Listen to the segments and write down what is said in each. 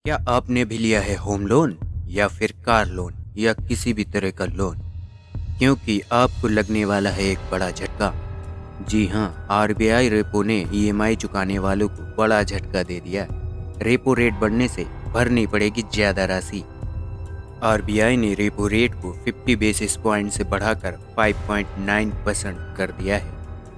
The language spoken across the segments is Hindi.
क्या आपने भी लिया है होम लोन या फिर कार लोन या किसी भी तरह का लोन? क्योंकि आपको लगने वाला है एक बड़ा झटका। जी हाँ, आरबीआई रेपो ने ईएमआई चुकाने वालों को बड़ा झटका दे दिया। रेपो रेट बढ़ने से भरनी पड़ेगी ज्यादा राशि। आरबीआई ने रेपो रेट को 50 बेसिस पॉइंट से बढ़ाकर 5.9% कर दिया है।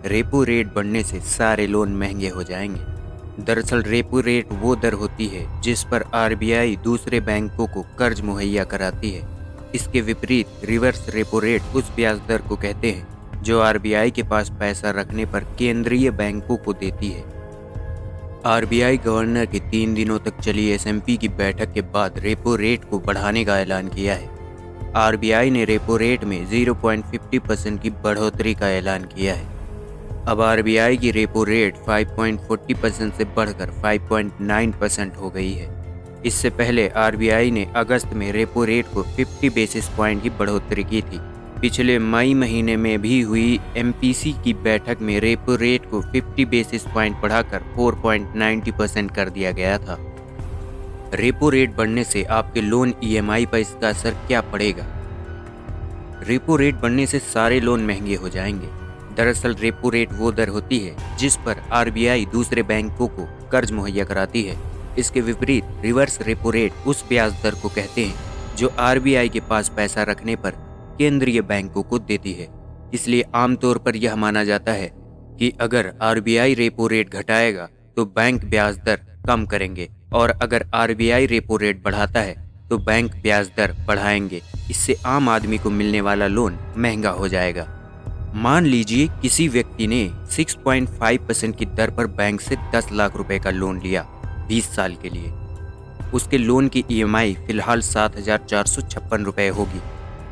रेपो रेट बढ़ने से सारे लोन महंगे हो जाएंगे। दरअसल रेपो रेट वो दर होती है जिस पर आरबीआई दूसरे बैंकों को कर्ज मुहैया कराती है। इसके विपरीत रिवर्स रेपो रेट उस ब्याज दर को कहते हैं जो आरबीआई के पास पैसा रखने पर केंद्रीय बैंकों को देती है। आरबीआई गवर्नर की 3 दिनों तक चली एसएमपी की बैठक के बाद रेपो रेट को बढ़ाने का ऐलान किया है। आरबीआई ने रेपो रेट में 0.50% की बढ़ोतरी का ऐलान किया है। अब आरबीआई की रेपो रेट 5.40% से बढ़कर 5.9% हो गई है। इससे पहले आरबीआई ने अगस्त में रेपो रेट को 50 बेसिस पॉइंट की बढ़ोतरी की थी। पिछले मई महीने में भी हुई एमपीसी की बैठक में रेपो रेट को 50 बेसिस पॉइंट बढ़ाकर 4.90% कर दिया गया था। रेपो रेट बढ़ने से आपके लोन ईएमआई पर इसका असर क्या पड़ेगा? रेपो रेट बढ़ने से सारे लोन महंगे हो जाएंगे। दरअसल रेपो रेट वो दर होती है जिस पर आरबीआई दूसरे बैंकों को कर्ज मुहैया कराती है। इसके विपरीत रिवर्स रेपो रेट उस ब्याज दर को कहते हैं जो आरबीआई के पास पैसा रखने पर केंद्रीय बैंकों को देती है। इसलिए आमतौर पर यह माना जाता है कि अगर आरबीआई रेपो रेट घटाएगा तो बैंक ब्याज दर कम करेंगे और अगर आरबीआई रेपो रेट बढ़ाता है तो बैंक ब्याज दर बढ़ाएंगे। इससे आम आदमी को मिलने वाला लोन महंगा हो जाएगा। मान लीजिए किसी व्यक्ति ने 6.5% की दर पर बैंक से 10 लाख रुपए का लोन लिया 20 साल के लिए। उसके लोन की ईएमआई फिलहाल 7,456 रुपए होगी।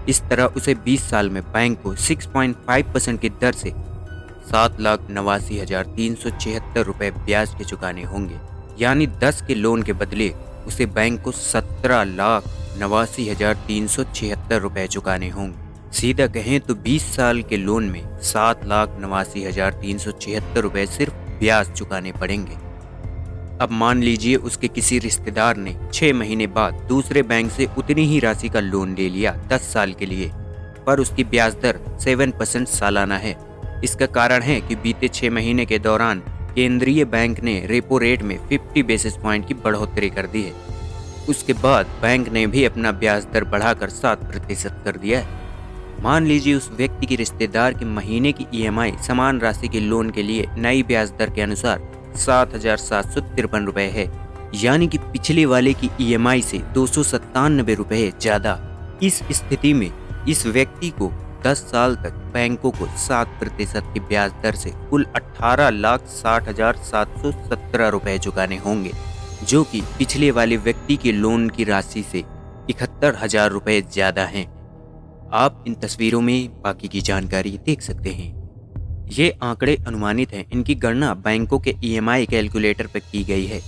इस तरह उसे 20 साल में बैंक को 6.5% की दर से 7,89,376 रुपए ब्याज के चुकाने होंगे। यानी 10 के लोन के बदले उसे बैंक को 17,89,376 रुपए चुकाने होंगे। सीधा कहें तो 20 साल के लोन में 7,89,376 रुपए सिर्फ ब्याज चुकाने पड़ेंगे। अब मान लीजिए उसके किसी रिश्तेदार ने 6 महीने बाद दूसरे बैंक से उतनी ही राशि का लोन ले लिया 10 साल के लिए, पर उसकी ब्याज दर 7% सालाना है। इसका कारण है कि बीते 6 महीने के दौरान केंद्रीय बैंक ने रेपो रेट में 50 बेसिस पॉइंट की बढ़ोतरी कर दी है। उसके बाद बैंक ने भी अपना ब्याज दर बढ़ाकर 7% कर दिया है। मान लीजिए उस व्यक्ति के रिश्तेदार के महीने की ईएमआई समान राशि के लोन के लिए नई ब्याज दर के अनुसार 7,753 रुपए है, यानी कि पिछले वाले की ईएमआई से 297 रुपए ज्यादा। इस स्थिति में इस व्यक्ति को 10 साल तक बैंकों को 7% की ब्याज दर से कुल 18,60,717 रुपए चुकाने होंगे, जो कि पिछले वाले व्यक्ति के लोन की राशि से 71,000 रुपए ज्यादा हैं। आप इन तस्वीरों में बाकी की जानकारी देख सकते हैं। ये आंकड़े अनुमानित हैं, इनकी गणना बैंकों के ईएमआई कैलकुलेटर पर की गई है।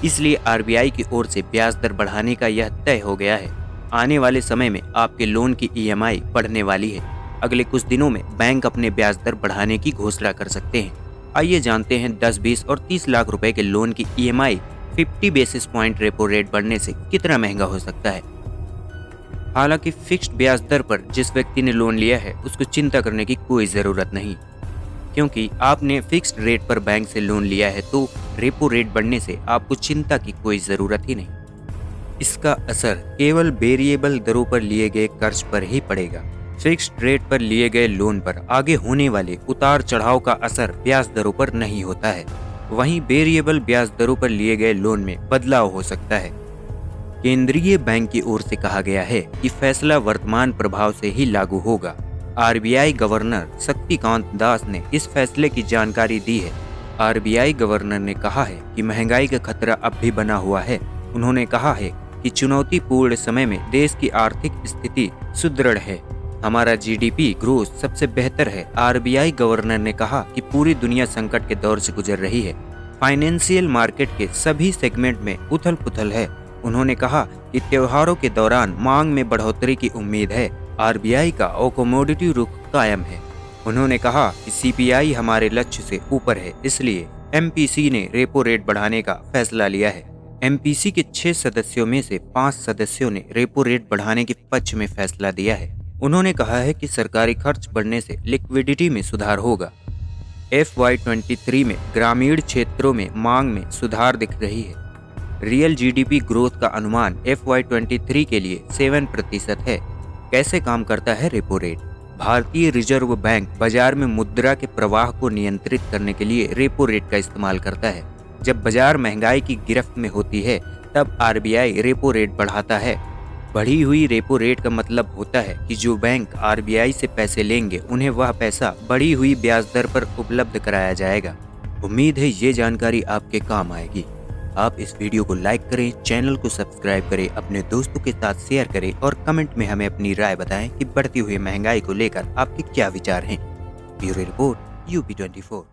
इसलिए आरबीआई की ओर से ब्याज दर बढ़ाने का यह तय हो गया है। आने वाले समय में आपके लोन की ईएमआई बढ़ने वाली है। अगले कुछ दिनों में बैंक अपने ब्याज दर बढ़ाने की घोषणा कर सकते हैं। आइए जानते हैं 10, 20 और 30 लाख रुपए के लोन की EMI 50 basis point repo rate बढ़ने से कितना महंगा हो सकता है। हालांकि फिक्स्ड ब्याज दर पर जिस व्यक्ति ने लोन लिया है उसको चिंता करने की कोई ज़रूरत नहीं, क्योंकि आपने फिक्स्ड रेट पर बैंक से लोन लिया है तो रेपो रेट बढ़ने से आपको चिंता की कोई ज़रूरत ही नहीं। इसका असर केवल वेरिएबल दरों पर लिए गए कर्ज पर ही पड़ेगा। फिक्स्ड रेट पर लिए गए लोन पर आगे होने वाले उतार चढ़ाव का असर ब्याज दरों पर नहीं होता है। वहीं वेरिएबल ब्याज दरों पर लिए गए लोन में बदलाव हो सकता है। केंद्रीय बैंक की ओर से कहा गया है कि फैसला वर्तमान प्रभाव से ही लागू होगा। आरबीआई गवर्नर शक्तिकांत दास ने इस फैसले की जानकारी दी है। आरबीआई गवर्नर ने कहा है कि महंगाई का खतरा अब भी बना हुआ है। उन्होंने कहा है कि चुनौतीपूर्ण समय में देश की आर्थिक स्थिति सुदृढ़ है। हमारा जीडीपी ग्रोथ सबसे बेहतर है। आरबीआई गवर्नर ने कहा कि पूरी दुनिया संकट के दौर से गुजर रही है। फाइनेंशियल मार्केट के सभी सेगमेंट में उथल पुथल है। उन्होंने कहा कि त्योहारों के दौरान मांग में बढ़ोतरी की उम्मीद है। आरबीआई का कमोडिटी रुख कायम है। उन्होंने कहा कि सीपीआई हमारे लक्ष्य से ऊपर है, इसलिए एमपीसी ने रेपो रेट बढ़ाने का फैसला लिया है। एमपीसी के 6 सदस्यों में से 5 सदस्यों ने रेपो रेट बढ़ाने के पक्ष में फैसला दिया है। उन्होंने कहा है कि सरकारी खर्च बढ़ने से लिक्विडिटी में सुधार होगा। FY23 में ग्रामीण क्षेत्रों में मांग में सुधार दिख रही है। रियल जीडीपी ग्रोथ का अनुमान FY23 के लिए 7% है। कैसे काम करता है रेपो रेट? भारतीय रिजर्व बैंक बाजार में मुद्रा के प्रवाह को नियंत्रित करने के लिए रेपो रेट का इस्तेमाल करता है। जब बाजार महंगाई की गिरफ्त में होती है तब आरबीआई रेपो रेट बढ़ाता है। बढ़ी हुई रेपो रेट का मतलब होता है कि जो बैंक आरबीआई से पैसे लेंगे उन्हें वह पैसा बढ़ी हुई ब्याज दर पर उपलब्ध कराया जाएगा। उम्मीद है ये जानकारी आपके काम आएगी। आप इस वीडियो को लाइक करें, चैनल को सब्सक्राइब करें, अपने दोस्तों के साथ शेयर करें और कमेंट में हमें अपनी राय बताएं कि बढ़ती हुई महंगाई को लेकर आपके क्या विचार हैं। Bureau report UP24।